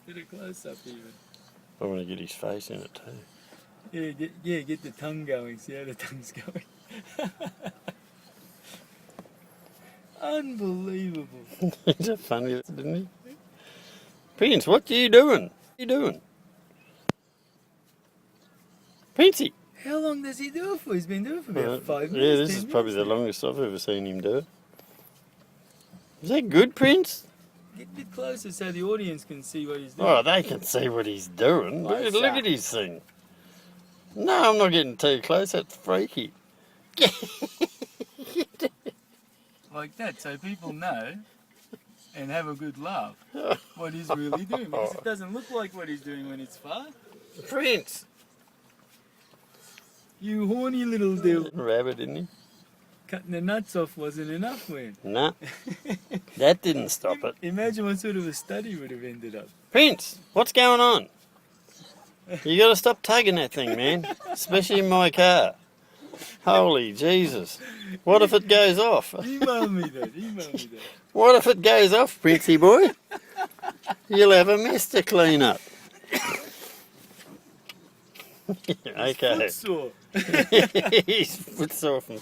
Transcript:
Bit of close up even. I want to get his face in it too. Get the tongue going. See how the tongue's going. Unbelievable. He's a funny, didn't he? Prince, what are you doing? What are you doing? Princey! How long does he do it for? He's been doing it for about 5 minutes. Yeah, this is probably the longest I've ever seen him do it. Is that good, Prince? Get a bit closer so the audience can see what he's doing. Oh, they can see what he's doing. Look at his thing. No, I'm not getting too close. That's freaky. Like that, so people know and have a good laugh what he's really doing. Because it doesn't look like what he's doing when it's far. Prince! You horny little deal. Rabbit, didn't he? Cutting the nuts off wasn't enough, man. Nah. That didn't stop it. Imagine what sort of a study would have ended up. Prince, what's going on? You got to stop tugging that thing, man. Especially in my car. Holy Jesus. What if it goes off? Email me that. Email me that. What if it goes off, Princey boy? You'll have a mess to clean up. Okay. Footsore. He's footsore from